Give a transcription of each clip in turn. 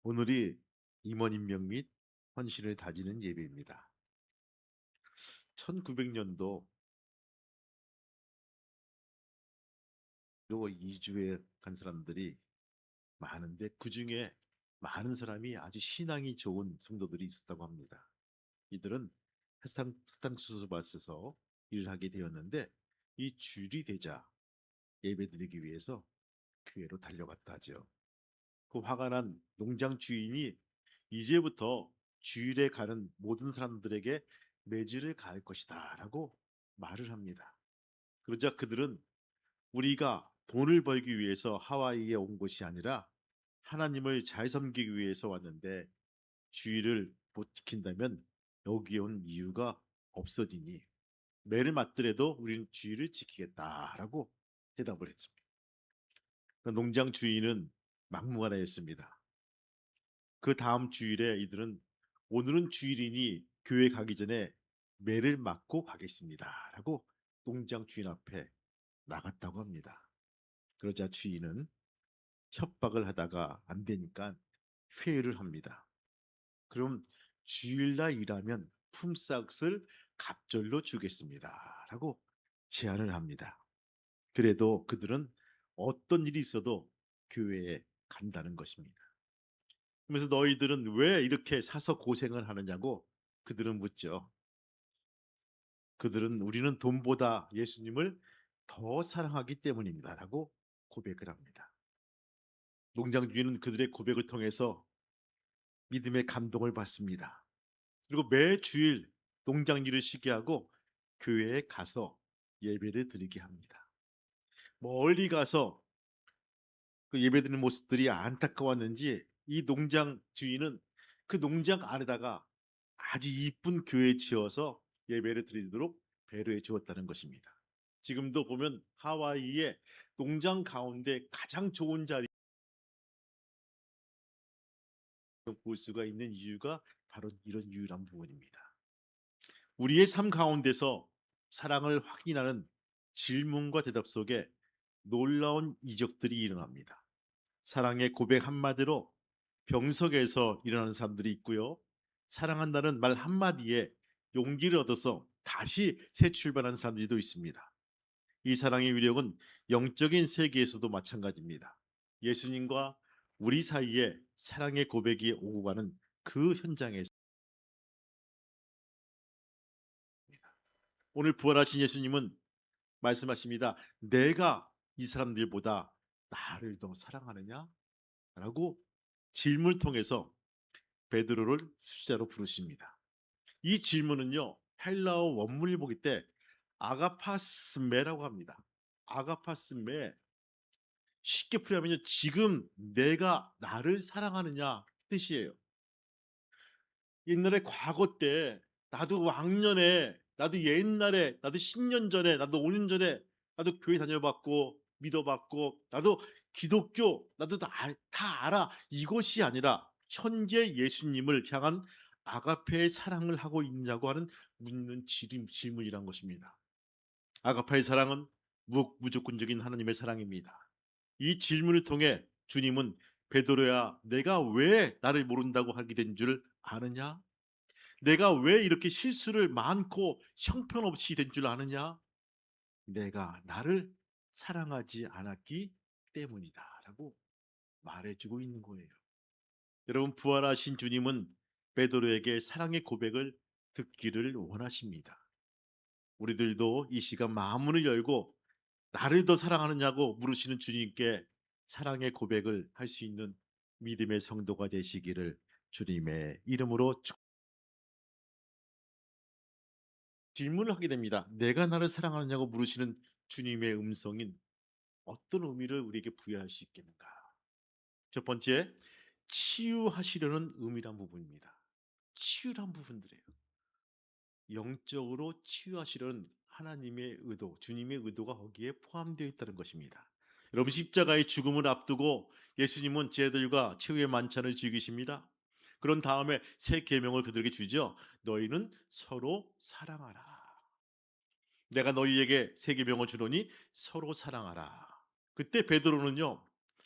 오늘이 임원임명 및 헌신을 다지는 예배입니다. 1900년도 2주에 간 사람들이 많은데 그중에 많은 사람이 아주 신앙이 좋은 성도들이 있었다고 합니다. 이들은 사탕수수 밭에서 일을 하게 되었는데 이 주일이 되자 예배드리기 위해서 교회로 달려갔다 하죠. 그 화가 난 농장 주인이 이제부터 주일에 가는 모든 사람들에게 매질을 가할 것이다 라고 말을 합니다. 그러자 그들은 우리가 돈을 벌기 위해서 하와이에 온 것이 아니라 하나님을 잘 섬기기 위해서 왔는데 주일을 못 지킨다면 여기에 온 이유가 없어지니 매를 맞더라도 우리는 주일을 지키겠다라고 대답을 했습니다. 농장 주인은 막무가내였습니다. 그 다음 주일에 이들은 오늘은 주일이니 교회 가기 전에 매를 맞고 가겠습니다 라고 농장 주인 앞에 나갔다고 합니다. 그러자 주인은 협박을 하다가 안 되니까 회유를 합니다. 그럼 주일날 일하면 품삯을 갑절로 주겠습니다 라고 제안을 합니다. 그래도 그들은 어떤 일이 있어도 교회에 간다는 것입니다. 그래서 너희들은 왜 이렇게 사서 고생을 하느냐고 그들은 묻죠. 그들은 우리는 돈보다 예수님을 더 사랑하기 때문입니다 라고 고백을 합니다. 농장 주인은 그들의 고백을 통해서 믿음의 감동을 받습니다. 그리고 매 주일 농장 일을 쉬게 하고 교회에 가서 예배를 드리게 합니다. 멀리 가서 그 예배드리는 모습들이 안타까웠는지 이 농장 주인은 그 농장 안에다가 아주 이쁜 교회 지어서 예배를 드리도록 배려해 주었다는 것입니다. 지금도 보면 하와이의 농장 가운데 가장 좋은 자리 볼 수가 있는 이유가 바로 이런 유일한 부분입니다. 우리의 삶 가운데서 사랑을 확인하는 질문과 대답 속에 놀라운 이적들이 일어납니다. 사랑의 고백 한마디로 병석에서 일어나는 사람들이 있고요. 사랑한다는 말 한마디에 용기를 얻어서 다시 새 출발하는 사람들도 있습니다. 이 사랑의 위력은 영적인 세계에서도 마찬가지입니다. 예수님과 우리 사이에 사랑의 고백이 오고 가는 그 현장에서 오늘 부활하신 예수님은 말씀하십니다. 내가 이 사람들보다 나를 더 사랑하느냐? 라고 질문을 통해서 베드로를 수자로 부르십니다. 이 질문은요. 헬라어 원문을 보기 때 아가파스메라고 합니다. 아가파스메 쉽게 풀이하면요. 지금 내가 나를 사랑하느냐 뜻이에요. 옛날에 과거 때 나도 왕년에 나도 옛날에 나도 10년 전에 나도 5년 전에 나도 교회 다녀봤고 믿어봤고 나도 기독교 나도 다 알아 이것이 아니라 현재 예수님을 향한 아가페의 사랑을 하고 있냐고 하는 묻는 질문이란 것입니다. 아가페의 사랑은 무조건적인 하나님의 사랑입니다. 이 질문을 통해 주님은 베드로야 내가 왜 나를 모른다고 하게 된 줄 아느냐? 내가 왜 이렇게 실수를 많고 형편없이 된 줄 아느냐? 내가 나를 사랑하지 않았기 때문이다 라고 말해주고 있는 거예요. 여러분 부활하신 주님은 베드로에게 사랑의 고백을 듣기를 원하십니다. 우리들도 이 시간 마음문을 열고 나를 더 사랑하느냐고 물으시는 주님께 사랑의 고백을 할 수 있는 믿음의 성도가 되시기를 주님의 이름으로 질문을 하게 됩니다. 내가 나를 사랑하느냐고 물으시는 주님의 음성인 어떤 의미를 우리에게 부여할 수 있겠는가? 첫 번째, 치유하시려는 의미란 부분입니다. 치유란 부분들이에요. 영적으로 치유하시려는 하나님의 의도, 주님의 의도가 거기에 포함되어 있다는 것입니다. 여러분 십자가의 죽음을 앞두고 예수님은 제자들과 최후의 만찬을 즐기십니다. 그런 다음에 새 계명을 그들에게 주죠. 너희는 서로 사랑하라. 내가 너희에게 새 계명을 주노니 서로 사랑하라. 그때 베드로는요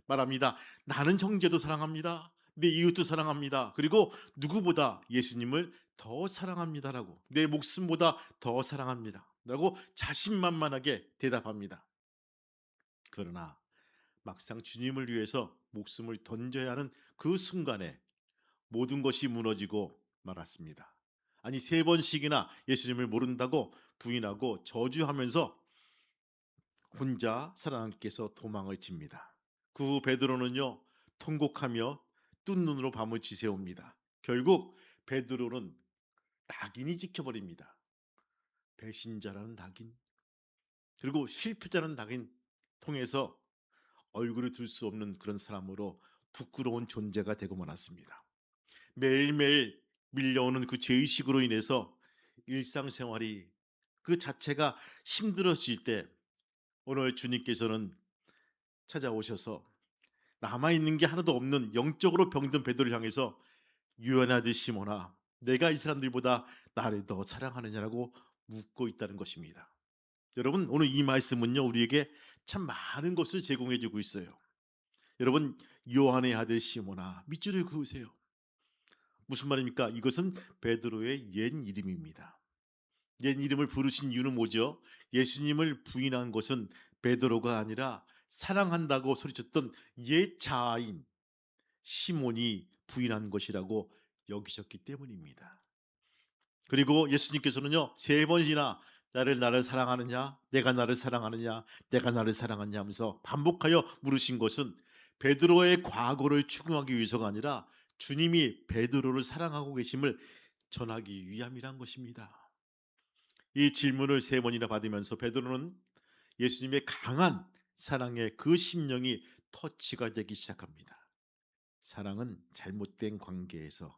말합니다. 나는 형제도 사랑합니다. 내 이웃도 사랑합니다. 그리고 누구보다 예수님을 더 사랑합니다라고 내 목숨보다 더 사랑합니다라고 자신만만하게 대답합니다. 그러나 막상 주님을 위해서 목숨을 던져야 하는 그 순간에 모든 것이 무너지고 말았습니다. 아니 세 번씩이나 예수님을 모른다고 부인하고 저주하면서 혼자 사랑하께서 도망을 칩니다. 그 후 베드로는요 통곡하며 뜬 눈으로 밤을 지새웁니다. 결국 베드로는 낙인이 찍혀버립니다. 배신자라는 낙인 그리고 실패자라는 낙인 통해서 얼굴을 들 수 없는 그런 사람으로 부끄러운 존재가 되고 말았습니다. 매일매일 밀려오는 그 죄의식으로 인해서 일상생활이 그 자체가 힘들어질 때 오늘 주님께서는 찾아오셔서 남아있는 게 하나도 없는 영적으로 병든 베드로를 향해서 유연하듯 시몬아 내가 이 사람들보다 나를 더 사랑하느냐라고 묻고 있다는 것입니다. 여러분 오늘 이 말씀은요 우리에게 참 많은 것을 제공해 주고 있어요. 여러분 요한의 아들 시몬아 밑줄을 그으세요. 무슨 말입니까? 이것은 베드로의 옛 이름입니다. 옛 이름을 부르신 이유는 뭐죠? 예수님을 부인한 것은 베드로가 아니라 사랑한다고 소리쳤던 옛 자아인 시몬이 부인한 것이라고 여기셨기 때문입니다. 그리고 예수님께서는요 세 번이나 나를 사랑하느냐 내가 나를 사랑하느냐 내가 나를 사랑하느냐 하면서 반복하여 물으신 것은 베드로의 과거를 추궁하기 위해서가 아니라 주님이 베드로를 사랑하고 계심을 전하기 위함이란 것입니다. 이 질문을 세 번이나 받으면서 베드로는 예수님의 강한 사랑의 그 심령이 터치가 되기 시작합니다. 사랑은 잘못된 관계에서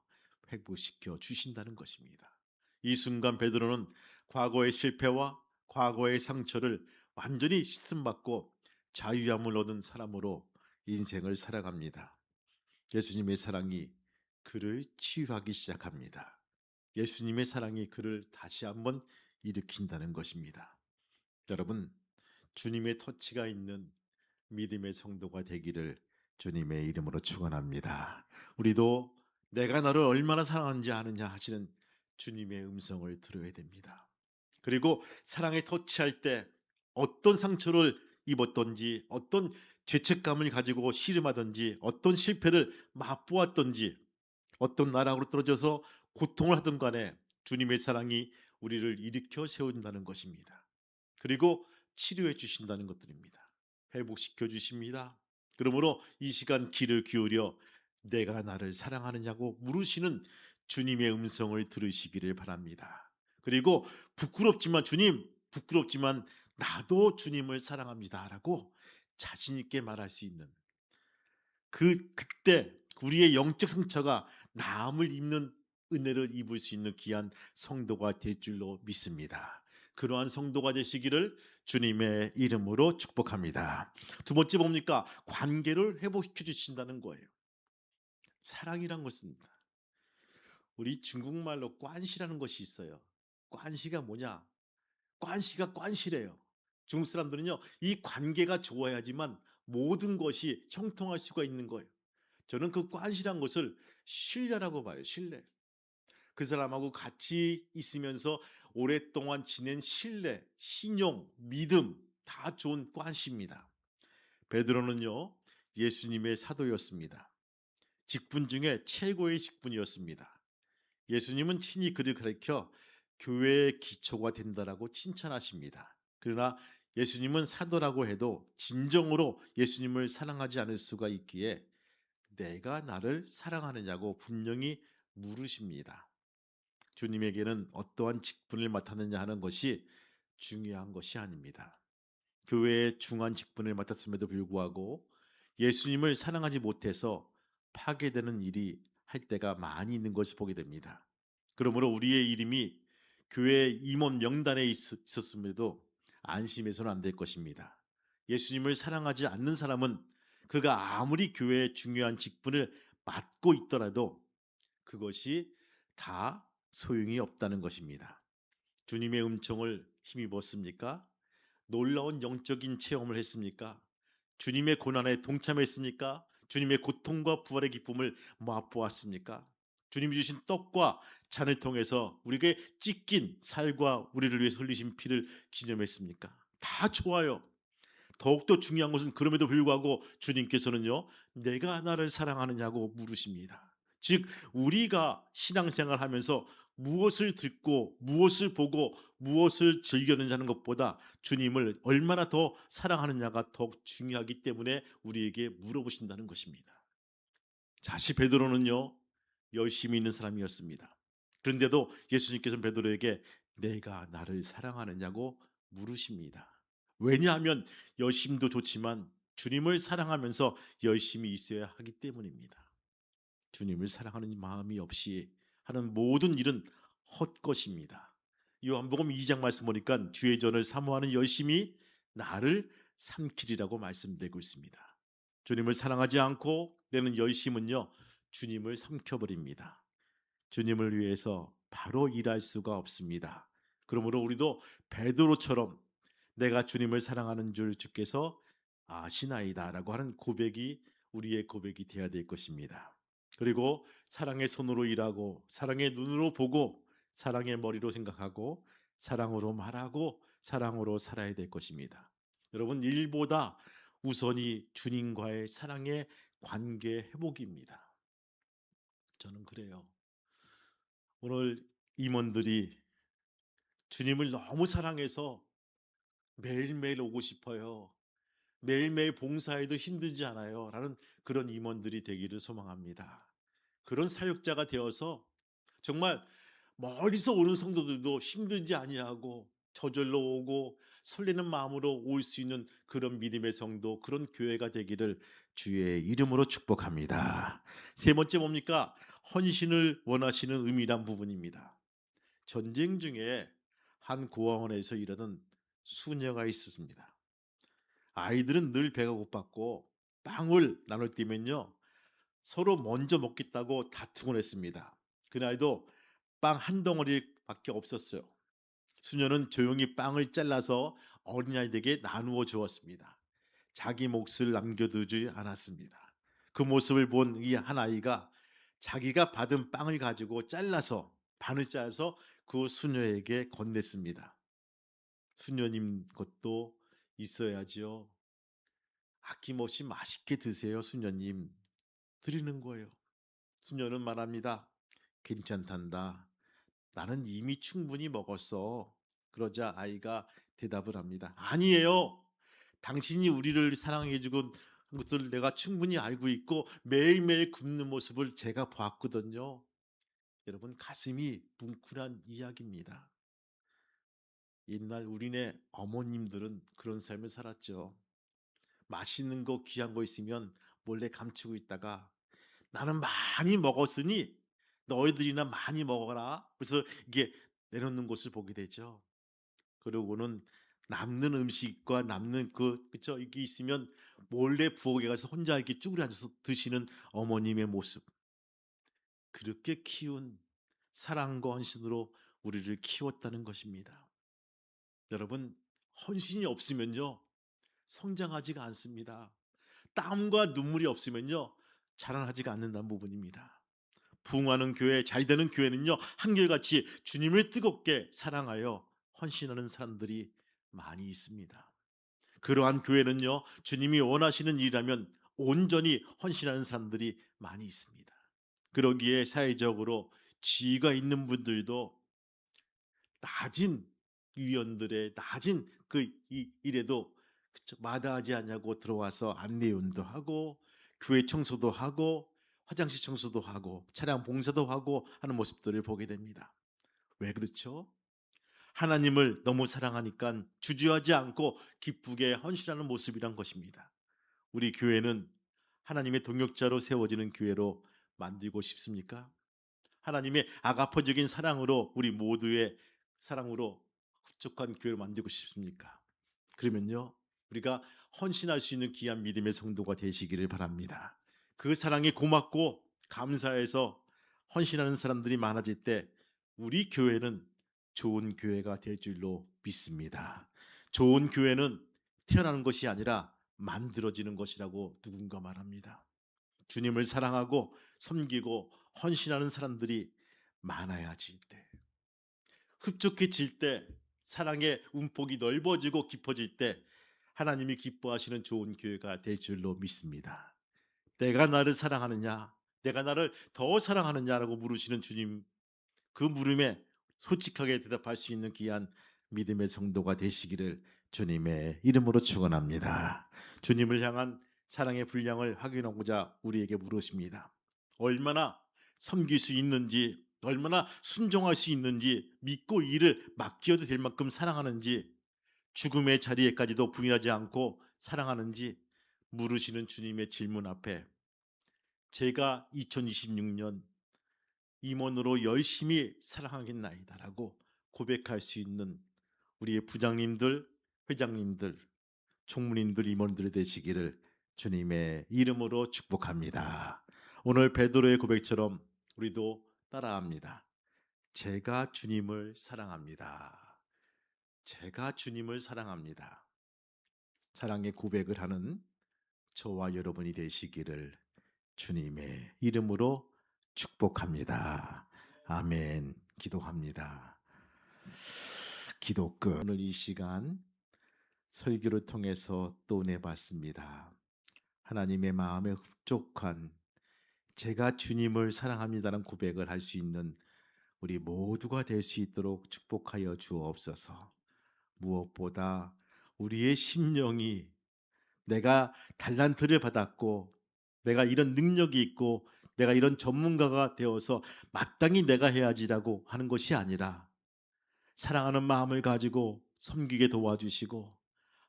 회복시켜 주신다는 것입니다. 이 순간 베드로는 과거의 실패와 과거의 상처를 완전히 씻음받고 자유함을 얻은 사람으로 인생을 살아갑니다. 예수님의 사랑이 그를 치유하기 시작합니다. 예수님의 사랑이 그를 다시 한번 일으킨다는 것입니다. 여러분, 주님의 터치가 있는 믿음의 성도가 되기를 주님의 이름으로 축원합니다. 우리도 내가 너를 얼마나 사랑하는지 아느냐 하시는 주님의 음성을 들어야 됩니다. 그리고 사랑에 터치할 때 어떤 상처를 입었던지 어떤 죄책감을 가지고 씨름하든지 어떤 실패를 맛보았던지 어떤 나락으로 떨어져서 고통을 하든 간에 주님의 사랑이 우리를 일으켜 세운다는 것입니다. 그리고 치료해 주신다는 것들입니다. 회복시켜 주십니다. 그러므로 이 시간 귀를 기울여 내가 나를 사랑하느냐고 물으시는 주님의 음성을 들으시기를 바랍니다. 그리고 부끄럽지만 주님 부끄럽지만 나도 주님을 사랑합니다라고 자신 있게 말할 수 있는 그때 우리의 영적 상처가 남을 입는 은혜를 입을 수 있는 귀한 성도가 될 줄로 믿습니다. 그러한 성도가 되시기를 주님의 이름으로 축복합니다. 두 번째 뭡니까? 관계를 회복시켜 주신다는 거예요. 사랑이란 것은 우리 중국말로 꽌시라는 것이 있어요. 꽌시가 뭐냐? 꽌시가 꽌시래요. 중국 사람들은요, 이 관계가 좋아야지만 모든 것이 형통할 수가 있는 거예요. 저는 그 꽌시란 것을 신뢰라고 봐요. 신뢰. 그 사람하고 같이 있으면서 오랫동안 지낸 신뢰, 신용, 믿음 다 좋은 꽌시입니다. 베드로는요. 예수님의 사도였습니다. 직분 중에 최고의 직분이었습니다. 예수님은 친히 그를 가르쳐 교회의 기초가 된다라고 칭찬하십니다. 그러나 예수님은 사도라고 해도 진정으로 예수님을 사랑하지 않을 수가 있기에 내가 나를 사랑하느냐고 분명히 물으십니다. 주님에게는 어떠한 직분을 맡았느냐 하는 것이 중요한 것이 아닙니다. 교회의 중한 직분을 맡았음에도 불구하고 예수님을 사랑하지 못해서 파괴되는 일이 할 때가 많이 있는 것을 보게 됩니다. 그러므로 우리의 이름이 교회 임원 명단에 있었음에도 안심해서는 안 될 것입니다. 예수님을 사랑하지 않는 사람은 그가 아무리 교회의 중요한 직분을 맡고 있더라도 그것이 다 소용이 없다는 것입니다. 주님의 음성을 힘입었습니까? 놀라운 영적인 체험을 했습니까? 주님의 고난에 동참했습니까? 주님의 고통과 부활의 기쁨을 맛보았습니까? 주님이 주신 떡과 잔을 통해서 우리에게 찢긴 살과 우리를 위해서 흘리신 피를 기념했습니까? 다 좋아요. 더욱더 중요한 것은 그럼에도 불구하고 주님께서는요, 내가 나를 사랑하느냐고 물으십니다. 즉, 우리가 신앙생활 하면서 무엇을 듣고 무엇을 보고 무엇을 즐기느냐 하는 것보다 주님을 얼마나 더 사랑하느냐가 더욱 중요하기 때문에 우리에게 물어보신다는 것입니다. 사실 베드로는요, 열심히 있는 사람이었습니다. 그런데도 예수님께서는 베드로에게 내가 나를 사랑하느냐고 물으십니다. 왜냐하면 열심도 좋지만 주님을 사랑하면서 열심히 있어야 하기 때문입니다. 주님을 사랑하는 마음이 없이 하는 모든 일은 헛것입니다. 요한복음 2장 말씀 보니까 주의 전을 사모하는 열심이 나를 삼키리라고 말씀되고 있습니다. 주님을 사랑하지 않고 내는 열심은요, 주님을 삼켜버립니다. 주님을 위해서 바로 일할 수가 없습니다. 그러므로 우리도 베드로처럼 내가 주님을 사랑하는 줄 주께서 아시나이다라고 하는 고백이 우리의 고백이 되어야 될 것입니다. 그리고 사랑의 손으로 일하고 사랑의 눈으로 보고 사랑의 머리로 생각하고 사랑으로 말하고 사랑으로 살아야 될 것입니다. 여러분, 일보다 우선이 주님과의 사랑의 관계 회복입니다. 저는 그래요. 오늘 임원들이 주님을 너무 사랑해서 매일매일 오고 싶어요. 매일매일 봉사해도 힘들지 않아요. 라는 그런 임원들이 되기를 소망합니다. 그런 사역자가 되어서 정말 멀리서 오는 성도들도 힘들지 아니하고 저절로 오고 설레는 마음으로 올 수 있는 그런 믿음의 성도, 그런 교회가 되기를 주의 이름으로 축복합니다. 세 번째 뭡니까? 헌신을 원하시는 의미란 부분입니다. 전쟁 중에 한 고아원에서 일하는 수녀가 있었습니다. 아이들은 늘 배가 고팠고 빵을 나눌 때면요, 서로 먼저 먹겠다고 다투곤 했습니다. 그날도 빵 한 덩어리밖에 없었어요. 수녀는 조용히 빵을 잘라서 어린아이들에게 나누어 주었습니다. 자기 몫을 남겨두지 않았습니다. 그 모습을 본 이 한 아이가 자기가 받은 빵을 가지고 반을 잘라서 그 수녀에게 건넸습니다. 수녀님 것도 있어야지요. 아낌없이 맛있게 드세요, 수녀님. 드리는 거예요. 수녀는 말합니다. 괜찮단다. 나는 이미 충분히 먹었어. 그러자 아이가 대답을 합니다. 아니에요. 당신이 우리를 사랑해 주고 것을 내가 충분히 알고 있고 매일매일 굶는 모습을 제가 봤거든요. 여러분, 가슴이 뭉클한 이야기입니다. 옛날 우리네 어머님들은 그런 삶을 살았죠. 맛있는 거 귀한 거 있으면 몰래 감추고 있다가 나는 많이 먹었으니 너희들이나 많이 먹어라. 그래서 이게 내놓는 것을 보게 되죠. 그러고는 남는 음식과 남는 그쵸, 이게 있으면 몰래 부엌에 가서 혼자 이렇게 쭈그려 앉아서 드시는 어머님의 모습. 그렇게 키운 사랑과 헌신으로 우리를 키웠다는 것입니다. 여러분, 헌신이 없으면요, 성장하지가 않습니다. 땀과 눈물이 없으면요, 자라나지가 않는다는 부분입니다. 부흥하는 교회, 잘되는 교회는요, 한결같이 주님을 뜨겁게 사랑하여 헌신하는 사람들이 많이 있습니다. 그러한 교회는요, 주님이 원하시는 일이라면 온전히 헌신하는 사람들이 많이 있습니다. 그러기에 사회적으로 지위가 있는 분들도 낮은 위원들의 낮은 일에도 마다하지 않냐고 들어와서 안내운도 하고 교회 청소도 하고 화장실 청소도 하고 차량 봉사도 하고 하는 모습들을 보게 됩니다. 왜 그렇죠? 하나님을 너무 사랑하니까 주저하지 않고 기쁘게 헌신하는 모습이란 것입니다. 우리 교회는 하나님의 동역자로 세워지는 교회로 만들고 싶습니까? 하나님의 아가포적인 사랑으로 우리 모두의 사랑으로 흡족한 교회를 만들고 싶습니까? 그러면요, 우리가 헌신할 수 있는 귀한 믿음의 성도가 되시기를 바랍니다. 그 사랑이 고맙고 감사해서 헌신하는 사람들이 많아질 때 우리 교회는 좋은 교회가 될 줄로 믿습니다. 좋은 교회는 태어나는 것이 아니라 만들어지는 것이라고 누군가 말합니다. 주님을 사랑하고 섬기고 헌신하는 사람들이 많아야지 때, 흡족해질 때, 사랑의 움폭이 넓어지고 깊어질 때 하나님이 기뻐하시는 좋은 교회가 될 줄로 믿습니다. 내가 나를 사랑하느냐, 내가 나를 더 사랑하느냐라고 물으시는 주님, 그 물음에 솔직하게 대답할 수 있는 귀한 믿음의 성도가 되시기를 주님의 이름으로 축원합니다. 주님을 향한 사랑의 분량을 확인하고자 우리에게 물으십니다. 얼마나 섬길 수 있는지, 얼마나 순종할 수 있는지, 믿고 일을 맡겨도 될 만큼 사랑하는지, 죽음의 자리에까지도 부인하지 않고 사랑하는지 물으시는 주님의 질문 앞에 제가 2026년 임원으로 열심히 사랑하겠나이다라고 고백할 수 있는 우리의 부장님들, 회장님들, 총무님들, 임원들이 되시기를 주님의 이름으로 축복합니다. 오늘 베드로의 고백처럼 우리도 따라합니다. 제가 주님을 사랑합니다. 제가 주님을 사랑합니다. 사랑의 고백을 하는 저와 여러분이 되시기를 주님의 이름으로 축복합니다. 아멘. 기도합니다. 기도 끝. 오늘 이 시간 설교를 통해서 또 내봤습니다. 하나님의 마음에 흡족한 제가 주님을 사랑합니다라는 고백을 할 수 있는 우리 모두가 될 수 있도록 축복하여 주옵소서. 무엇보다 우리의 심령이 내가 달란트를 받았고 내가 이런 능력이 있고 내가 이런 전문가가 되어서 마땅히 내가 해야지라고 하는 것이 아니라 사랑하는 마음을 가지고 섬기게 도와주시고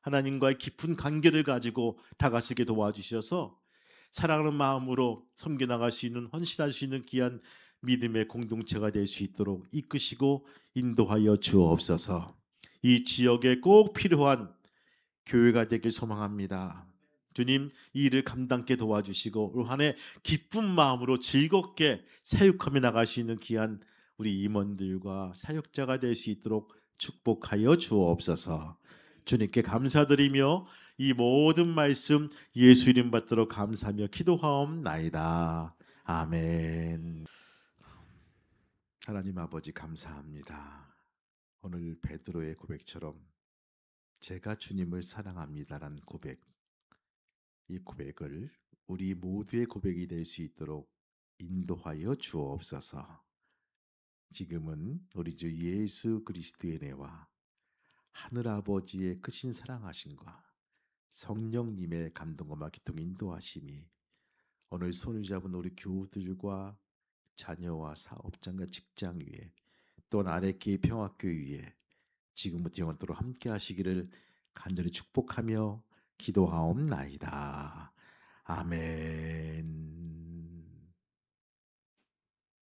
하나님과의 깊은 관계를 가지고 다가서게 도와주셔서 사랑하는 마음으로 섬겨나갈 수 있는, 헌신할 수 있는 귀한 믿음의 공동체가 될 수 있도록 이끄시고 인도하여 주옵소서. 이 지역에 꼭 필요한 교회가 되길 소망합니다. 주님, 이 일을 감당케 도와주시고 올 한 해 기쁜 마음으로 즐겁게 사역하며 나갈 수 있는 귀한 우리 임원들과 사역자가 될 수 있도록 축복하여 주옵소서. 주님께 감사드리며 이 모든 말씀 예수 이름 받도록 감사하며 기도하옵나이다. 아멘. 하나님 아버지 감사합니다. 오늘 베드로의 고백처럼 제가 주님을 사랑합니다라는 고백, 이 고백을 우리 모두의 고백이 될 수 있도록 인도하여 주옵소서. 지금은 우리 주 예수 그리스도의 은혜와 하늘 아버지의 크신 사랑하심과 성령님의 감동과 기통 인도하심이 오늘 손을 잡은 우리 교우들과 자녀와 사업장과 직장 위에 또 아래끼 평화교 위에 지금부터 영원토록 함께 하시기를 간절히 축복하며 기도하옵나이다. 아멘.